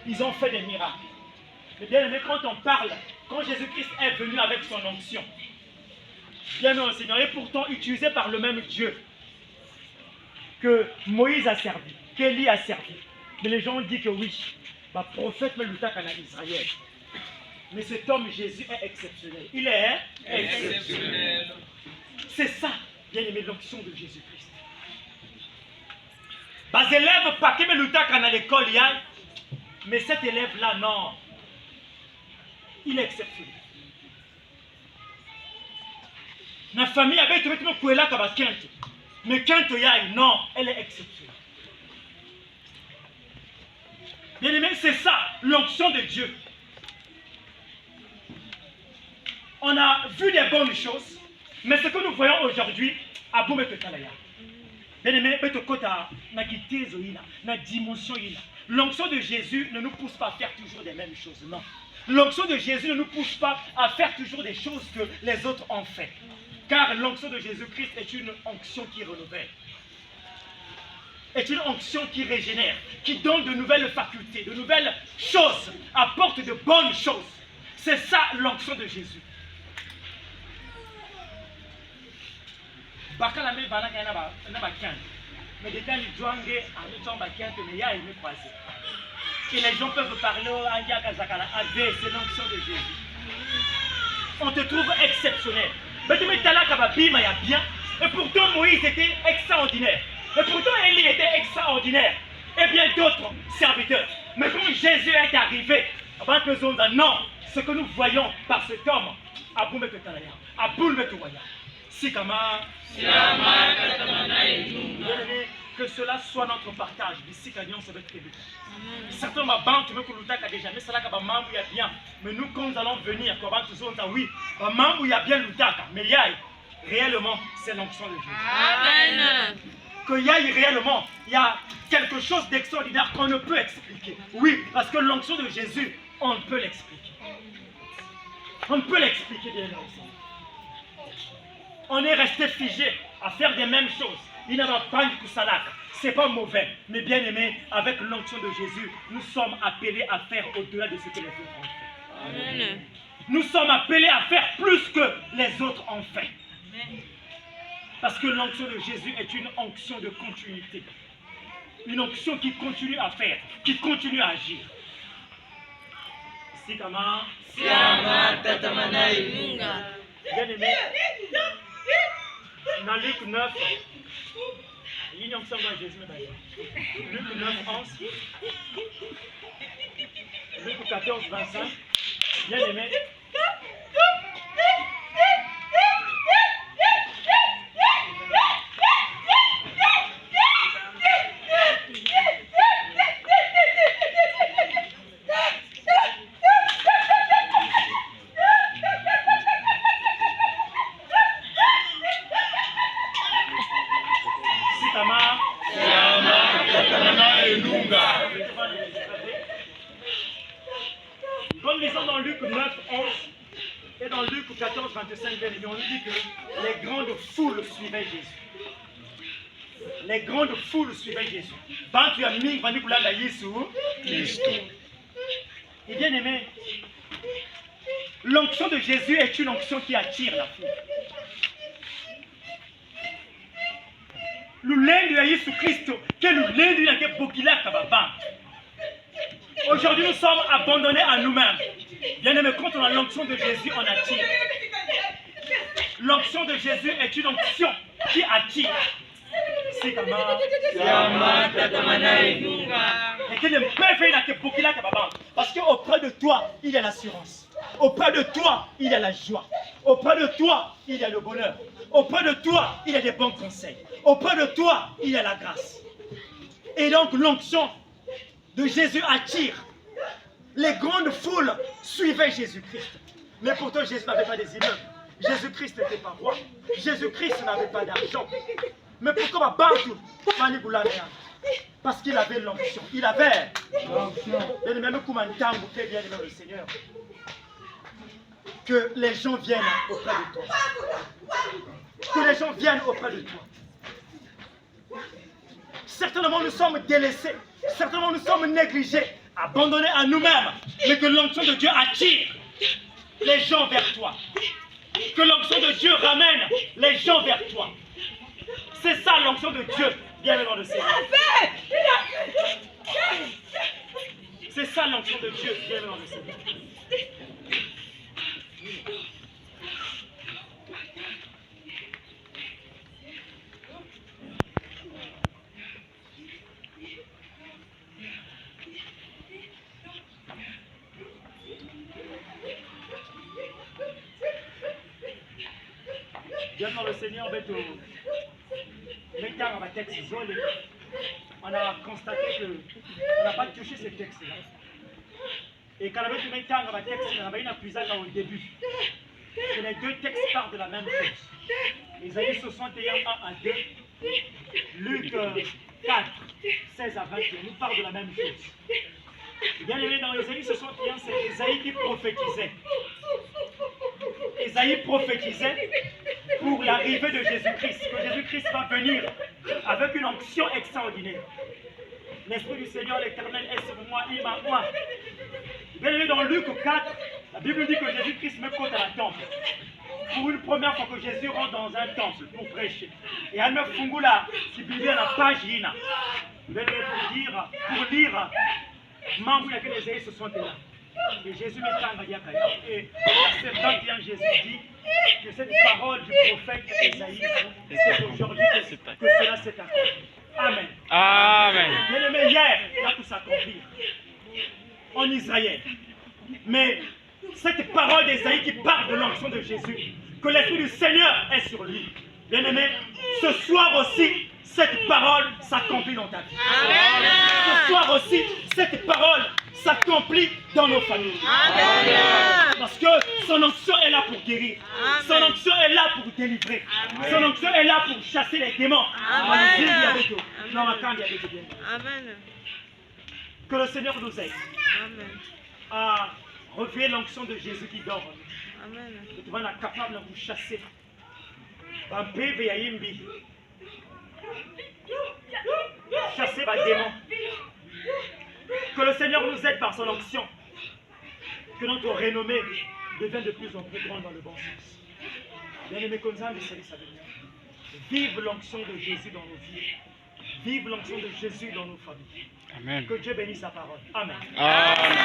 ils ont fait des miracles. Mais bien aimé, quand on parle, quand Jésus-Christ est venu avec son onction, bien aimé Seigneur, et pourtant utilisé par le même Dieu que Moïse a servi, qu'Élie a servi. Mais les gens ont dit que oui, bah, prophète Meloutak en Israël. Mais cet homme Jésus est exceptionnel. Il est exceptionnel. C'est ça, bien aimé, l'onction de Jésus-Christ. Bah, élèves pas que Meloutak en à l'école, mais cet élève-là, non. Il est exceptionnel. La famille avait été mettre là comme Kent. Mais Kent Yaï, non, elle est exceptionnelle. Bien aimé, c'est ça, l'onction de Dieu. On a vu des bonnes choses, mais ce que nous voyons aujourd'hui, à Boumeketalaya. Bien aimé, na dimension. L'onction de Jésus ne nous pousse pas à faire toujours les mêmes choses, non. L'onction de Jésus ne nous pousse pas à faire toujours des choses que les autres ont fait. Car l'onction de Jésus-Christ est une onction qui renouvelle. Est une onction qui régénère, qui donne de nouvelles facultés, de nouvelles choses, apporte de bonnes choses. C'est ça l'onction de Jésus. Mais des temps, ils doivent et les gens peuvent parler c'est l'onction de Jésus. On te trouve exceptionnel. Et pourtant Moïse était extraordinaire. Et pourtant Élie était extraordinaire. Et bien d'autres serviteurs. Mais quand Jésus est arrivé, non, ce que nous voyons par cet homme, que cela soit notre partage. Certains mais nous quand nous allons venir, oui, mais réellement c'est l'onction de Jésus. Amen. Que y aille réellement, il y a quelque chose d'extraordinaire qu'on ne peut expliquer. Oui, parce que l'onction de Jésus, on peut l'expliquer. On peut l'expliquer bien ensemble. On est resté figé à faire des mêmes choses. Il n'a pas de kusalak. C'est pas mauvais, mais bien aimé, avec l'onction de Jésus, nous sommes appelés à faire au-delà de ce que les autres ont fait. Amen. Nous sommes appelés à faire plus que les autres ont fait. Amen. Parce que l'onction de Jésus est une onction de continuité. Une onction qui continue à faire, qui continue à agir. Sikama. Bien aimé, dans Luc 9, Luc 9, 11, Luc 14, 25, bien aimé. Comme lisons dans Luc 9, 11 et dans Luc 14, 25, on nous dit que les grandes foules suivaient Jésus. Les grandes foules suivaient Jésus. Et bien aimé, l'onction de Jésus est une onction qui attire la foule. Aujourd'hui, nous sommes abandonnés à nous-mêmes. Bien aimé, quand on a l'onction de Jésus, on attire. L'onction de Jésus est une onction qui attire. Parce qu'auprès de toi, il y a l'assurance. Auprès de toi, il y a la joie. Auprès de toi, il y a le bonheur. Auprès de toi, il y a des bons conseils. Auprès de toi, il y a la grâce. Et donc, l'onction de Jésus attire. Les grandes foules suivaient Jésus-Christ. Mais pourtant, Jésus n'avait pas des immeubles. Jésus-Christ n'était pas roi. Jésus-Christ n'avait pas d'argent. Mais pourquoi parce qu'il avait l'onction. Il avait l'onction. Et même le Seigneur. Que les gens viennent auprès de toi. Que les gens viennent auprès de toi. Certainement nous sommes délaissés. Certainement nous sommes négligés abandonnés à nous-mêmes, mais que l'onction de Dieu attire les gens vers toi. Que l'onction de Dieu ramène les gens vers toi. C'est ça l'onction de Dieu, bien dans le Seigneur. C'est ça l'onction de Dieu, bien dans le Seigneur. Bien dans le Seigneur, on a constaté qu'on n'a pas touché ces textes-là. Et quand on avait tourné le texte, on avait une appuyage au début. Et les deux textes parlent de la même chose. Isaïe 61, 1 à 2, Luc 4, 16 à 21, nous parlent de la même chose. Bien aimé, dans Isaïe 61, c'est Isaïe qui prophétisait. Isaïe prophétisait pour l'arrivée de Jésus-Christ, que Jésus-Christ va venir avec une onction extraordinaire. L'Esprit du Seigneur, l'Éternel, est sur moi, il m'a moi. Bien aimé, dans Luc 4, la Bible dit que Jésus-Christ me compte à la temple. Pour une première fois que Jésus rentre dans un temple pour prêcher. Et elle me fungula, qui biblia la page yina. Pour lire, membre de l'Ésaïe 61. Et Jésus me tend à dire, et verset 21, Jésus dit que cette parole du prophète Isaïe, c'est aujourd'hui que cela s'est accompli. Amen. Amen. Bien-aimé, hier, il a tout s'accomplir en Israël. Mais cette parole d'Isaïe qui parle de l'onction de Jésus, que l'Esprit du Seigneur est sur lui. Bien-aimé, ce soir aussi, cette parole s'accomplit dans ta vie. Amen. Ce soir aussi, cette parole s'accomplit dans nos familles. Amen. Parce que son onction est là pour guérir. Amen. Son onction est là pour délivrer. Amen. Son onction est là pour chasser les démons. Amen. Amen. Que le Seigneur nous aide Amen. à revivre l'onction de Jésus qui dort. Amen. Et tu vas être capable de vous chasser. Chasser les démons. Que le Seigneur nous aide par son onction. Que notre renommée devienne de plus en plus grande dans le bon sens. Bien-aimés, comme ça, vive l'onction de Jésus dans nos vies. Vive l'onction de Jésus dans nos familles. Amen. Que Dieu bénisse sa parole. Amen. Amen.